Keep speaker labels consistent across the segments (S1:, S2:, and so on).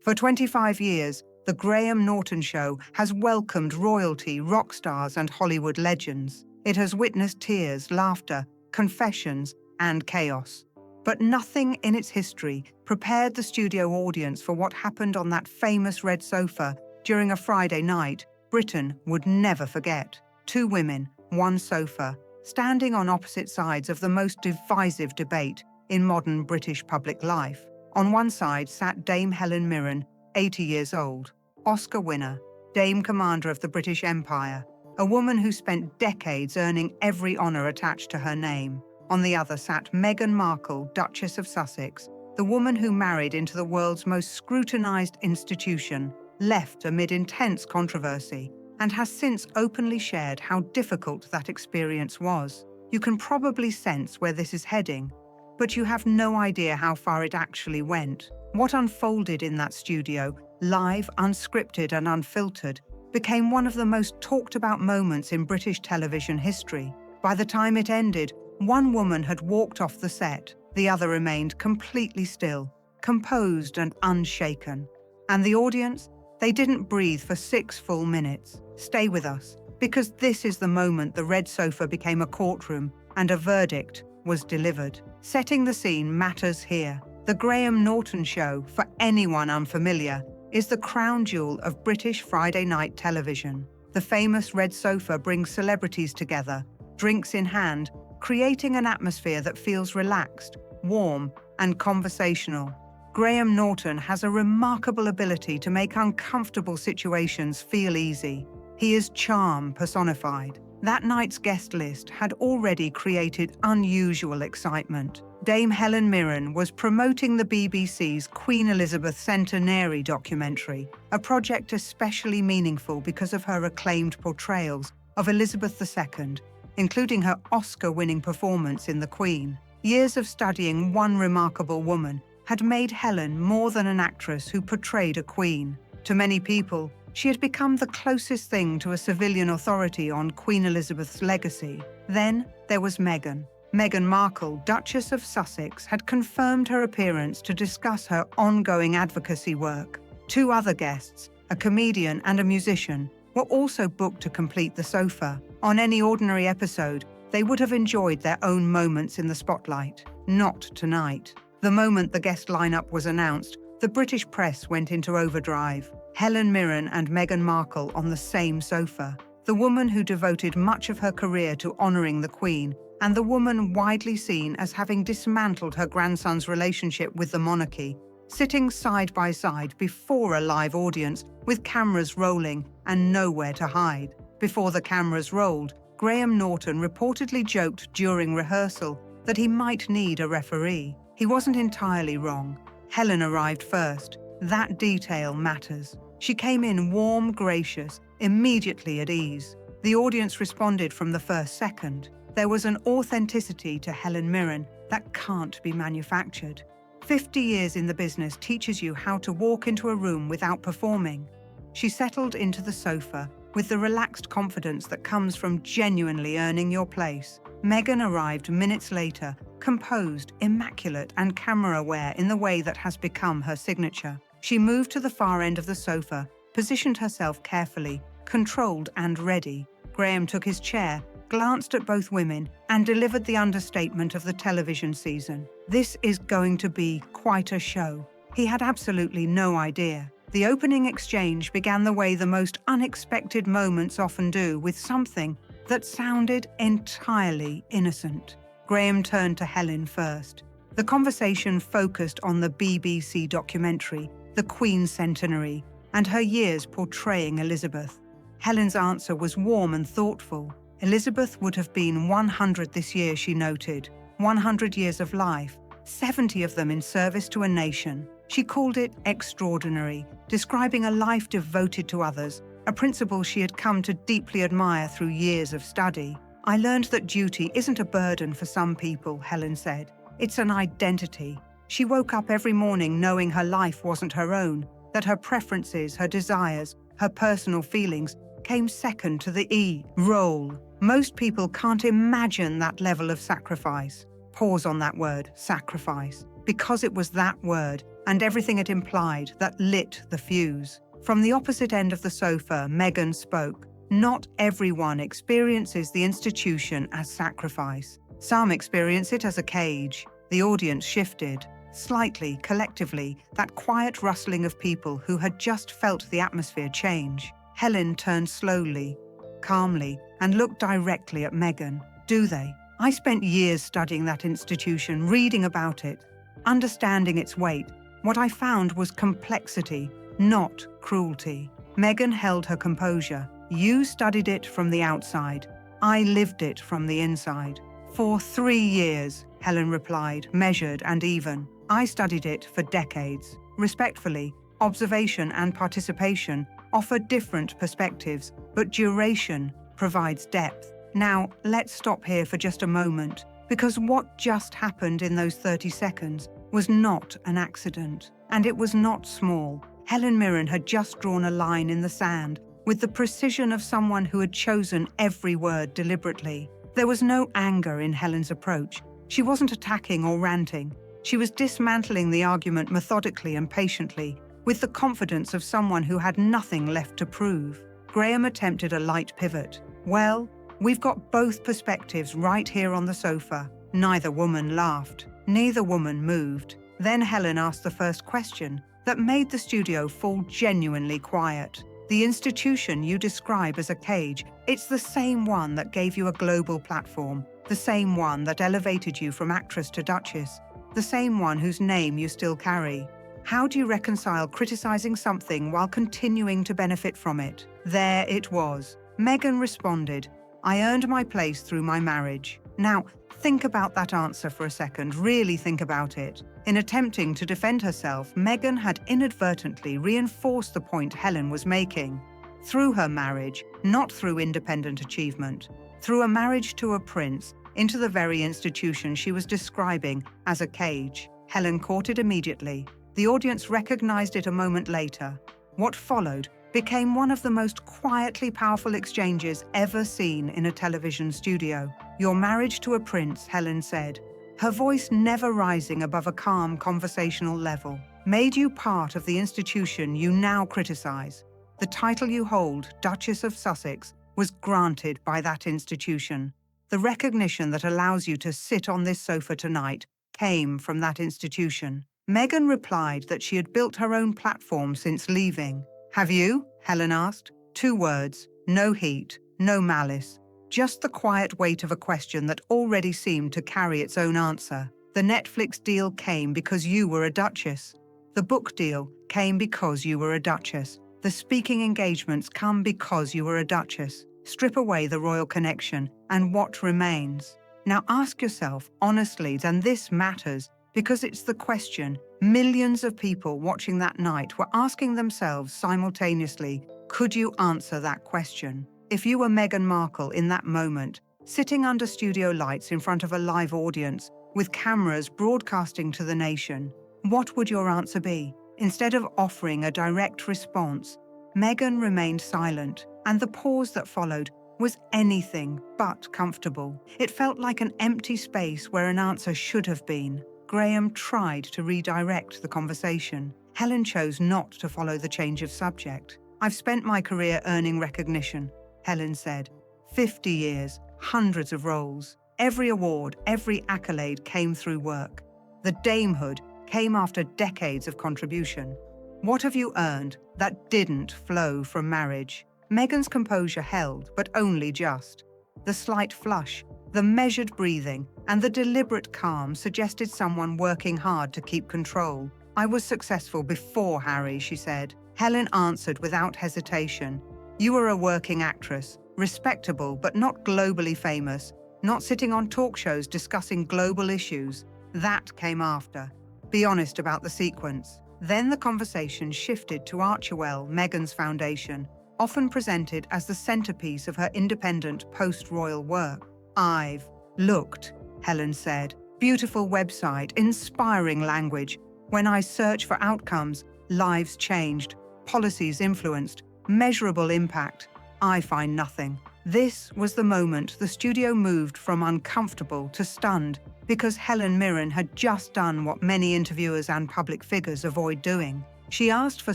S1: For 25 years, the Graham Norton Show has welcomed royalty, rock stars, and Hollywood legends. It has witnessed tears, laughter, confessions, and chaos. But nothing in its history prepared the studio audience for what happened on that famous red sofa during a Friday night Britain would never forget. Two women, one sofa, standing on opposite sides of the most divisive debate in modern British public life. On one side sat Dame Helen Mirren, 80 years old, Oscar winner, Dame Commander of the British Empire, a woman who spent decades earning every honour attached to her name. On the other sat Meghan Markle, Duchess of Sussex, the woman who married into the world's most scrutinised institution, left amid intense controversy, and has since openly shared how difficult that experience was. You can probably sense where this is heading, but you have no idea how far it actually went. What unfolded in that studio, live, unscripted and unfiltered, became one of the most talked about moments in British television history. By the time it ended, one woman had walked off the set, the other remained completely still, composed and unshaken. And the audience? They didn't breathe for 6 full minutes. Stay with us, because this is the moment the red sofa became a courtroom and a verdict was delivered. Setting the scene matters here. The Graham Norton Show, for anyone unfamiliar, is the crown jewel of British Friday night television. The famous red sofa brings celebrities together, drinks in hand, creating an atmosphere that feels relaxed, warm, and conversational. Graham Norton has a remarkable ability to make uncomfortable situations feel easy. He is charm personified. That night's guest list had already created unusual excitement. Dame Helen Mirren was promoting the BBC's Queen Elizabeth Centenary documentary, a project especially meaningful because of her acclaimed portrayals of Elizabeth II, including her Oscar-winning performance in The Queen. Years of studying one remarkable woman had made Helen more than an actress who portrayed a queen. To many people, she had become the closest thing to a civilian authority on Queen Elizabeth's legacy. Then there was Meghan. Meghan Markle, Duchess of Sussex, had confirmed her appearance to discuss her ongoing advocacy work. 2 other guests, a comedian and a musician, were also booked to complete the sofa. On any ordinary episode, they would have enjoyed their own moments in the spotlight. Not tonight. The moment the guest lineup was announced, the British press went into overdrive. Helen Mirren and Meghan Markle on the same sofa. The woman who devoted much of her career to honouring the Queen, and the woman widely seen as having dismantled her grandson's relationship with the monarchy, sitting side by side before a live audience with cameras rolling and nowhere to hide. Before the cameras rolled, Graham Norton reportedly joked during rehearsal that he might need a referee. He wasn't entirely wrong. Helen arrived first. That detail matters. She came in warm, gracious, immediately at ease. The audience responded from the first second. There was an authenticity to Helen Mirren that can't be manufactured. 50 years in the business teaches you how to walk into a room without performing. She settled into the sofa with the relaxed confidence that comes from genuinely earning your place. Meghan arrived minutes later, composed, immaculate, and camera-aware in the way that has become her signature. She moved to the far end of the sofa, positioned herself carefully, controlled and ready. Graham took his chair, glanced at both women, and delivered the understatement of the television season. This is going to be quite a show. He had absolutely no idea. The opening exchange began the way the most unexpected moments often do, with something that sounded entirely innocent. Graham turned to Helen first. The conversation focused on the BBC documentary, The Queen's Centenary, and her years portraying Elizabeth. Helen's answer was warm and thoughtful. Elizabeth would have been 100 this year, she noted. 100 years of life, 70 of them in service to a nation. She called it extraordinary, describing a life devoted to others, a principle she had come to deeply admire through years of study. I learned that duty isn't a burden for some people, Helen said. It's an identity. She woke up every morning knowing her life wasn't her own, that her preferences, her desires, her personal feelings came second to the role. Most people can't imagine that level of sacrifice. Pause on that word, sacrifice. because it was that word and everything it implied that lit the fuse. From the opposite end of the sofa, Meghan spoke. Not everyone experiences the institution as sacrifice. Some experience it as a cage. The audience shifted. Slightly, collectively, that quiet rustling of people who had just felt the atmosphere change. Helen turned slowly, calmly, and looked directly at Meghan. Do they? I spent years studying that institution, reading about it, understanding its weight. What I found was complexity, not cruelty. Meghan held her composure. You studied it from the outside. I lived it from the inside. For 3 years, Helen replied, measured and even. I studied it for decades. Respectfully, observation and participation offer different perspectives, but duration provides depth. Now, let's stop here for just a moment, because what just happened in those 30 seconds was not an accident, and it was not small. Helen Mirren had just drawn a line in the sand with the precision of someone who had chosen every word deliberately. There was no anger in Helen's approach. She wasn't attacking or ranting. She was dismantling the argument methodically and patiently, with the confidence of someone who had nothing left to prove. Graham attempted a light pivot. Well, we've got both perspectives right here on the sofa. Neither woman laughed. Neither woman moved. Then Helen asked the first question that made the studio fall genuinely quiet. The institution you describe as a cage, it's the same one that gave you a global platform, the same one that elevated you from actress to duchess, the same one whose name you still carry. How do you reconcile criticizing something while continuing to benefit from it? There it was. Meghan responded, I earned my place through my marriage. Now, think about that answer for a second, really think about it. In attempting to defend herself, Meghan had inadvertently reinforced the point Helen was making. Through her marriage, not through independent achievement, through a marriage to a prince, into the very institution she was describing as a cage. Helen caught it immediately. The audience recognized it a moment later. What followed became one of the most quietly powerful exchanges ever seen in a television studio. Your marriage to a prince, Helen said, her voice never rising above a calm conversational level, made you part of the institution you now criticize. The title you hold, Duchess of Sussex, was granted by that institution. The recognition that allows you to sit on this sofa tonight came from that institution. Meghan replied that she had built her own platform since leaving. Have you? Helen asked. 2 words, no heat, no malice. Just the quiet weight of a question that already seemed to carry its own answer. The Netflix deal came because you were a duchess. The book deal came because you were a duchess. The speaking engagements come because you were a duchess. Strip away the royal connection, and what remains? Now ask yourself, honestly, and this matters, because it's the question millions of people watching that night were asking themselves simultaneously, could you answer that question? If you were Meghan Markle in that moment, sitting under studio lights in front of a live audience, with cameras broadcasting to the nation, what would your answer be? Instead of offering a direct response, Meghan remained silent, and the pause that followed was anything but comfortable. It felt like an empty space where an answer should have been. Graham tried to redirect the conversation. Helen chose not to follow the change of subject. I've spent my career earning recognition, Helen said. 50 years, hundreds of roles. Every award, every accolade came through work. The damehood came after decades of contribution. What have you earned that didn't flow from marriage? Meghan's composure held, but only just. The slight flush, the measured breathing, and the deliberate calm suggested someone working hard to keep control. I was successful before Harry, she said. Helen answered without hesitation. You were a working actress, respectable but not globally famous, not sitting on talk shows discussing global issues. That came after. Be honest about the sequence. Then the conversation shifted to Archewell, Meghan's foundation, often presented as the centerpiece of her independent post-royal work. I've looked, Helen said. Beautiful website, inspiring language. When I search for outcomes, lives changed, policies influenced, measurable impact. I find nothing. This was the moment the studio moved from uncomfortable to stunned, because Helen Mirren had just done what many interviewers and public figures avoid doing. She asked for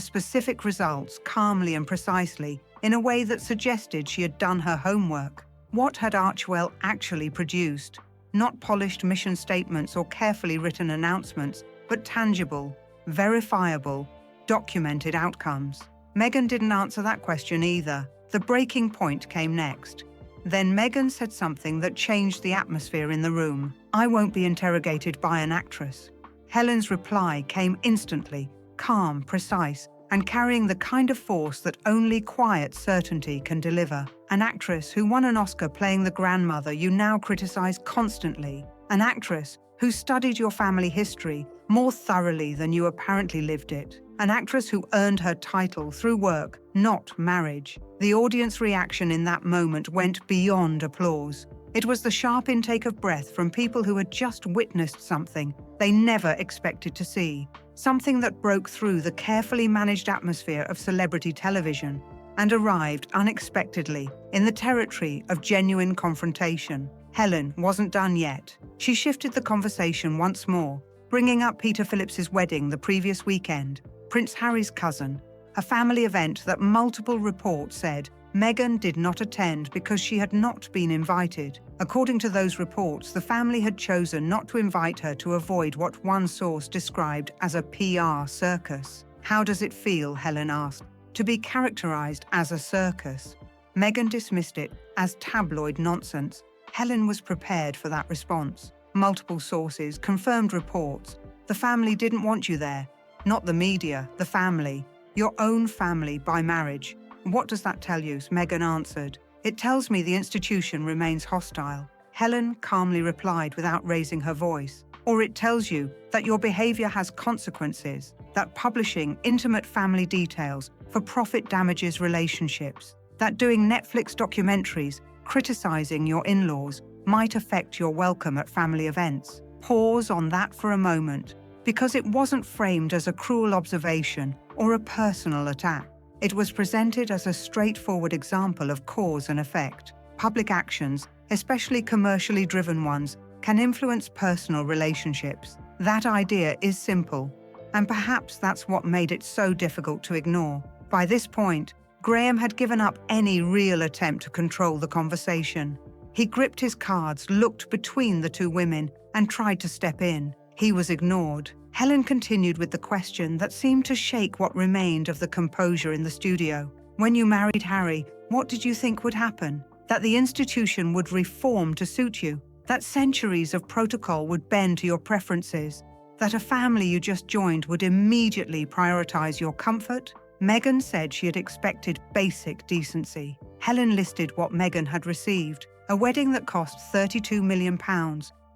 S1: specific results calmly and precisely, in a way that suggested she had done her homework. What had Archewell actually produced? Not polished mission statements or carefully written announcements, but tangible, verifiable, documented outcomes. Meghan didn't answer that question either. The breaking point came next. Then Meghan said something that changed the atmosphere in the room. "I won't be interrogated by an actress." Helen's reply came instantly, calm, precise, and carrying the kind of force that only quiet certainty can deliver. An actress who won an Oscar playing the grandmother you now criticize constantly. An actress who studied your family history more thoroughly than you apparently lived it. An actress who earned her title through work, not marriage. The audience reaction in that moment went beyond applause. It was the sharp intake of breath from people who had just witnessed something they never expected to see. Something that broke through the carefully managed atmosphere of celebrity television and arrived unexpectedly in the territory of genuine confrontation. Helen wasn't done yet. She shifted the conversation once more, bringing up Peter Phillips's wedding the previous weekend, Prince Harry's cousin, a family event that multiple reports said Meghan did not attend because she had not been invited. According to those reports, the family had chosen not to invite her to avoid what one source described as a PR circus. "How does it feel," Helen asked, "to be characterized as a circus?" Meghan dismissed it as tabloid nonsense. Helen was prepared for that response. Multiple sources confirmed reports. The family didn't want you there. Not the media, the family. Your own family by marriage. "What does that tell you?" Meghan answered. "It tells me the institution remains hostile." Helen calmly replied without raising her voice. "Or it tells you that your behavior has consequences, that publishing intimate family details for profit damages relationships, that doing Netflix documentaries criticizing your in-laws might affect your welcome at family events." Pause on that for a moment, because it wasn't framed as a cruel observation or a personal attack. It was presented as a straightforward example of cause and effect. Public actions, especially commercially driven ones, can influence personal relationships. That idea is simple, and perhaps that's what made it so difficult to ignore. By this point, Graham had given up any real attempt to control the conversation. He gripped his cards, looked between the two women, and tried to step in. He was ignored. Helen continued with the question that seemed to shake what remained of the composure in the studio. "When you married Harry, what did you think would happen? That the institution would reform to suit you? That centuries of protocol would bend to your preferences? That a family you just joined would immediately prioritize your comfort?" Meghan said she had expected basic decency. Helen listed what Meghan had received: a wedding that cost £32 million,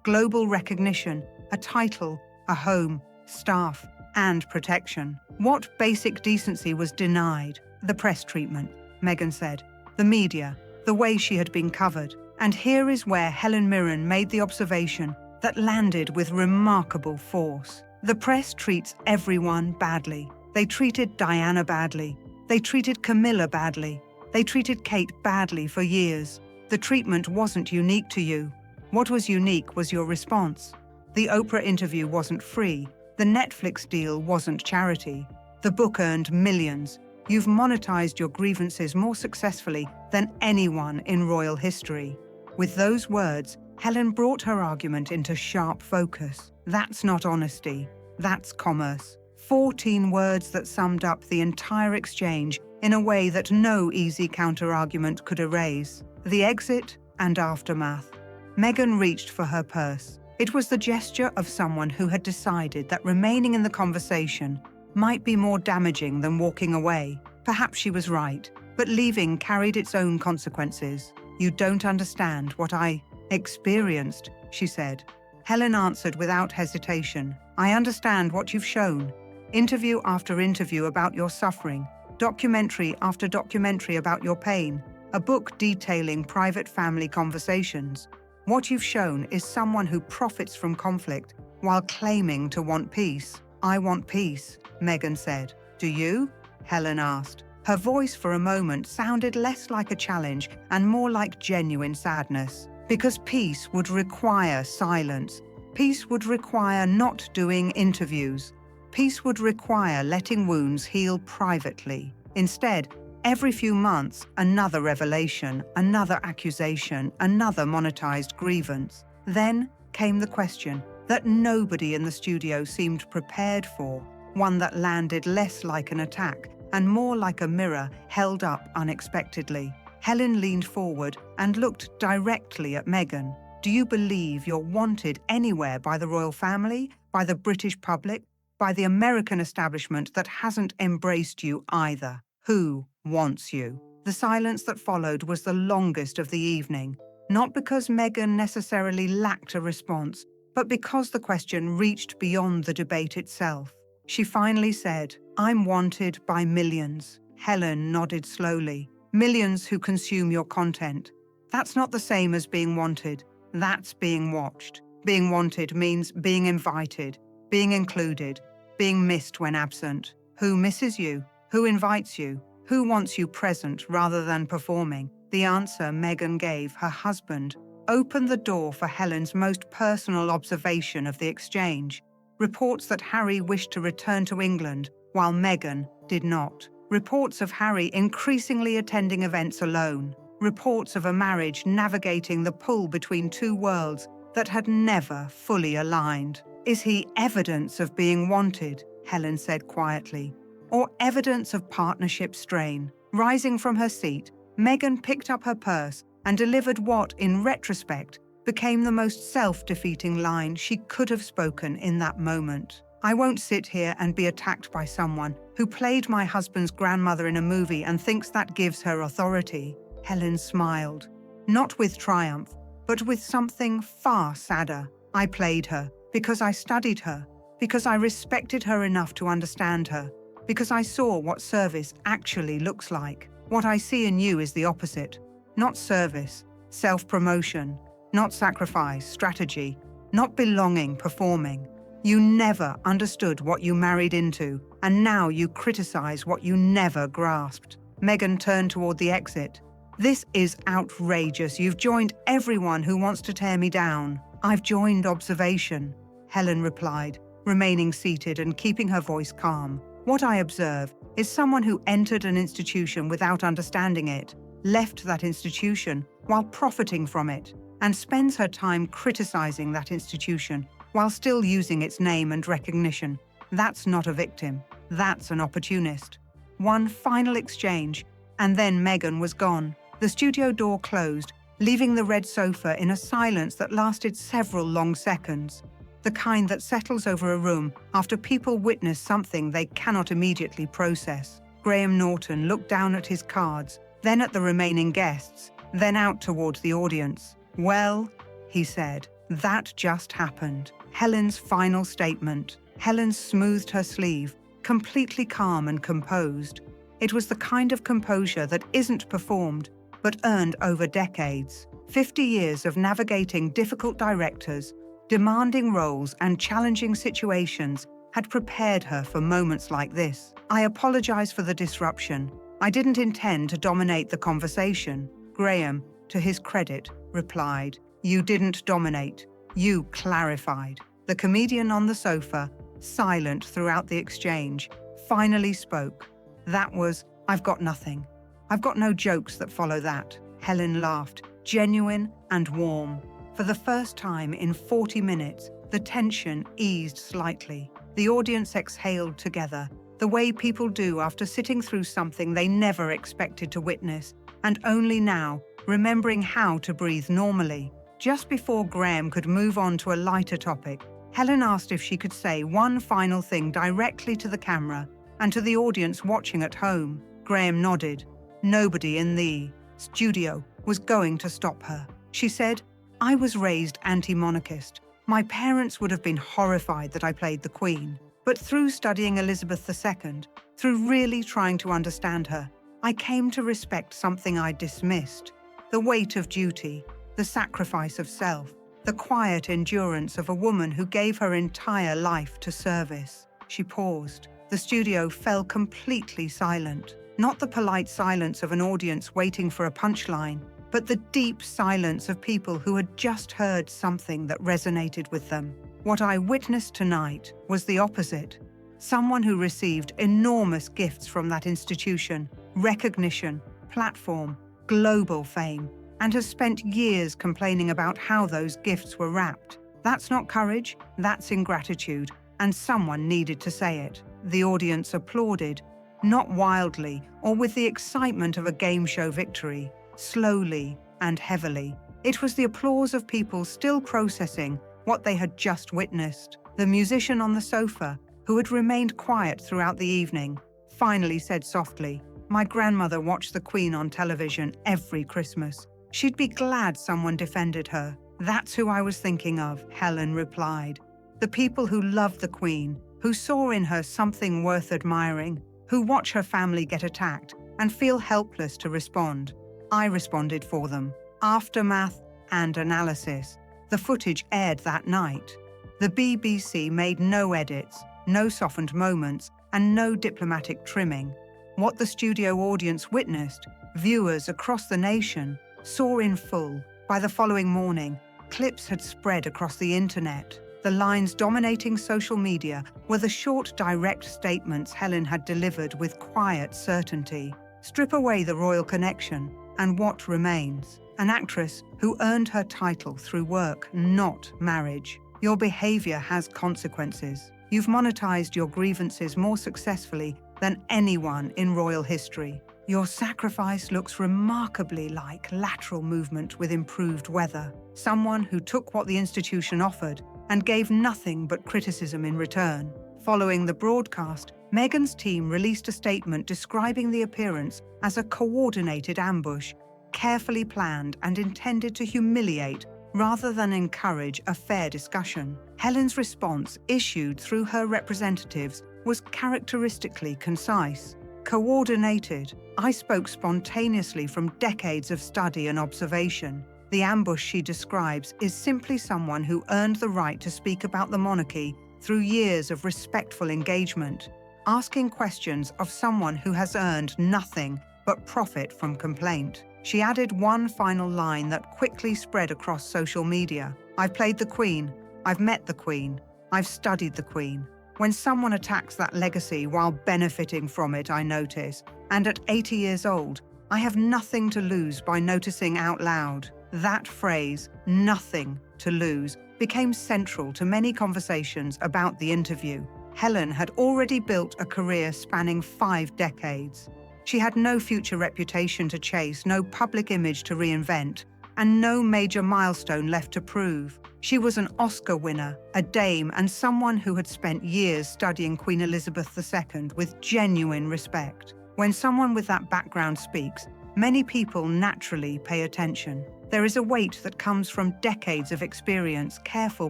S1: global recognition, a title, a home, staff, and protection. What basic decency was denied? The press treatment, Meghan said. The media, the way she had been covered. And here is where Helen Mirren made the observation that landed with remarkable force. The press treats everyone badly. They treated Diana badly. They treated Camilla badly. They treated Kate badly for years. The treatment wasn't unique to you. What was unique was your response. The Oprah interview wasn't free. The Netflix deal wasn't charity. The book earned millions. You've monetized your grievances more successfully than anyone in royal history. With those words, Helen brought her argument into sharp focus. That's not honesty. That's commerce. 14 words that summed up the entire exchange in a way that no easy counter-argument could erase. The exit and aftermath. Meghan reached for her purse. It was the gesture of someone who had decided that remaining in the conversation might be more damaging than walking away. Perhaps she was right, but leaving carried its own consequences. "You don't understand what I experienced," she said. Helen answered without hesitation. "I understand what you've shown. Interview after interview about your suffering, documentary after documentary about your pain, a book detailing private family conversations. What you've shown is someone who profits from conflict while claiming to want peace." "I want peace," Meghan said. "Do you?" Helen asked. Her voice for a moment sounded less like a challenge and more like genuine sadness. Because peace would require silence. Peace would require not doing interviews. Peace would require letting wounds heal privately. Instead, every few months, another revelation, another accusation, another monetized grievance. Then came the question that nobody in the studio seemed prepared for, one that landed less like an attack and more like a mirror held up unexpectedly. Helen leaned forward and looked directly at Meghan. Do you believe you're wanted anywhere by the royal family, by the British public, by the American establishment that hasn't embraced you either? Who wants you? The silence that followed was the longest of the evening, not because Meghan necessarily lacked a response, but because the question reached beyond the debate itself. She finally said, "I'm wanted by millions." Helen nodded slowly. "Millions who consume your content. That's not the same as being wanted. That's being watched. Being wanted means being invited, being included, being missed when absent. Who misses you? Who invites you? Who wants you present rather than performing?" The answer Meghan gave, her husband, opened the door for Helen's most personal observation of the exchange. Reports that Harry wished to return to England, while Meghan did not. Reports of Harry increasingly attending events alone. Reports of a marriage navigating the pull between two worlds that had never fully aligned. "Is he evidence of being wanted?" Helen said quietly. "Or evidence of partnership strain?" Rising from her seat, Meghan picked up her purse and delivered what, in retrospect, became the most self-defeating line she could have spoken in that moment. "I won't sit here and be attacked by someone who played my husband's grandmother in a movie and thinks that gives her authority." Helen smiled, not with triumph, but with something far sadder. "I played her because I studied her, because I respected her enough to understand her, because I saw what service actually looks like. What I see in you is the opposite. Not service, self-promotion, not sacrifice, strategy, not belonging, performing. You never understood what you married into, and now you criticize what you never grasped." Meghan turned toward the exit. "This is outrageous. You've joined everyone who wants to tear me down." "I've joined observation," Helen replied, remaining seated and keeping her voice calm. "What I observe is someone who entered an institution without understanding it, left that institution while profiting from it, and spends her time criticizing that institution while still using its name and recognition. That's not a victim. That's an opportunist." One final exchange, and then Meghan was gone. The studio door closed, leaving the red sofa in a silence that lasted several long seconds, the kind that settles over a room after people witness something they cannot immediately process. Graham Norton looked down at his cards, then at the remaining guests, then out towards the audience. "Well," he said, "that just happened." Helen's final statement. Helen smoothed her sleeve, completely calm and composed. It was the kind of composure that isn't performed, but earned over decades. 50 years of navigating difficult directors, demanding roles and challenging situations had prepared her for moments like this. "I apologize for the disruption. I didn't intend to dominate the conversation." Graham, to his credit, replied, "You didn't dominate. You clarified." The comedian on the sofa, silent throughout the exchange, finally spoke. That was, "I've got nothing. I've got no jokes that follow that." Helen laughed, genuine and warm. For the first time in 40 minutes, the tension eased slightly. The audience exhaled together, the way people do after sitting through something they never expected to witness, and only now remembering how to breathe normally. Just before Graham could move on to a lighter topic, Helen asked if she could say one final thing directly to the camera and to the audience watching at home. Graham nodded. Nobody in the studio was going to stop her. She said, "I was raised anti-monarchist. My parents would have been horrified that I played the Queen. But through studying Elizabeth II, through really trying to understand her, I came to respect something I dismissed. The weight of duty, the sacrifice of self, the quiet endurance of a woman who gave her entire life to service." She paused. The studio fell completely silent. Not the polite silence of an audience waiting for a punchline, but the deep silence of people who had just heard something that resonated with them. What I witnessed tonight was the opposite. Someone who received enormous gifts from that institution, recognition, platform, global fame, and has spent years complaining about how those gifts were wrapped. That's not courage, that's ingratitude, and someone needed to say it. The audience applauded, not wildly or with the excitement of a game show victory, slowly and heavily. It was the applause of people still processing what they had just witnessed. The musician on the sofa, who had remained quiet throughout the evening, finally said softly, "My grandmother watched the Queen on television every Christmas. She'd be glad someone defended her." "That's who I was thinking of," Helen replied. "The people who loved the Queen, who saw in her something worth admiring, who watch her family get attacked and feel helpless to respond. I responded for them." Aftermath and analysis. The footage aired that night. The BBC made no edits, no softened moments, and no diplomatic trimming. What the studio audience witnessed, viewers across the nation saw in full. By the following morning, clips had spread across the internet. The lines dominating social media were the short, direct statements Helen had delivered with quiet certainty. Strip away the royal connection, and what remains? An actress who earned her title through work, not marriage. Your behavior has consequences. You've monetized your grievances more successfully than anyone in royal history. Your sacrifice looks remarkably like lateral movement with improved weather. Someone who took what the institution offered and gave nothing but criticism in return. Following the broadcast, Meghan's team released a statement describing the appearance as a coordinated ambush, carefully planned and intended to humiliate rather than encourage a fair discussion. Helen's response, issued through her representatives, was characteristically concise. Coordinated. I spoke spontaneously from decades of study and observation. The ambush she describes is simply someone who earned the right to speak about the monarchy through years of respectful engagement, asking questions of someone who has earned nothing but profit from complaint. She added one final line that quickly spread across social media. "I've played the Queen. I've met the Queen. I've studied the Queen. When someone attacks that legacy while benefiting from it, I notice. And at 80 years old, I have nothing to lose by noticing out loud." That phrase, "nothing to lose," became central to many conversations about the interview. Helen had already built a career spanning 5 decades. She had no future reputation to chase, no public image to reinvent, and no major milestone left to prove. She was an Oscar winner, a dame, and someone who had spent years studying Queen Elizabeth II with genuine respect. When someone with that background speaks, many people naturally pay attention. There is a weight that comes from decades of experience, careful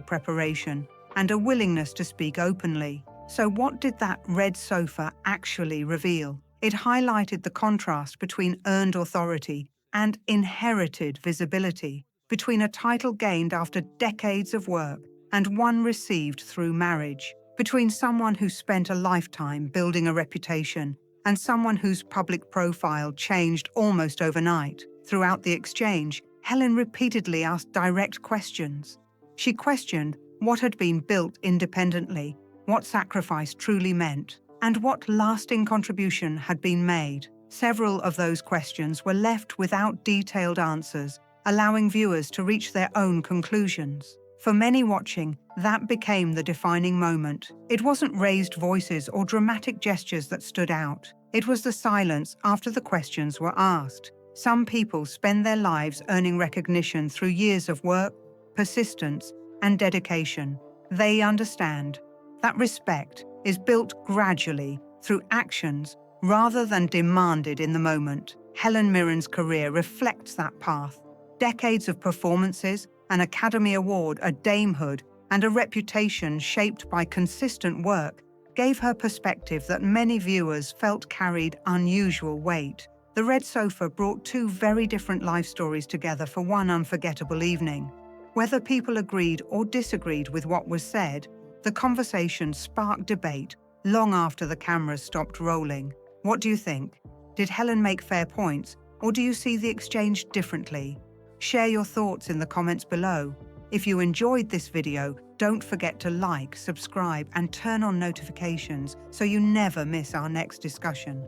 S1: preparation, and a willingness to speak openly. So what did that red sofa actually reveal? It highlighted the contrast between earned authority and inherited visibility, between a title gained after decades of work and one received through marriage, between someone who spent a lifetime building a reputation and someone whose public profile changed almost overnight. Throughout the exchange, Helen repeatedly asked direct questions. She questioned what had been built independently, what sacrifice truly meant, and what lasting contribution had been made. Several of those questions were left without detailed answers, allowing viewers to reach their own conclusions. For many watching, that became the defining moment. It wasn't raised voices or dramatic gestures that stood out. It was the silence after the questions were asked. Some people spend their lives earning recognition through years of work, persistence, and dedication. They understand that respect is built gradually through actions rather than demanded in the moment. Helen Mirren's career reflects that path. Decades of performances, an Academy Award, a damehood, and a reputation shaped by consistent work gave her perspective that many viewers felt carried unusual weight. The red sofa brought 2 very different life stories together for one unforgettable evening. Whether people agreed or disagreed with what was said, the conversation sparked debate long after the cameras stopped rolling. What do you think? Did Helen make fair points, or do you see the exchange differently? Share your thoughts in the comments below. If you enjoyed this video, don't forget to like, subscribe, and turn on notifications so you never miss our next discussion.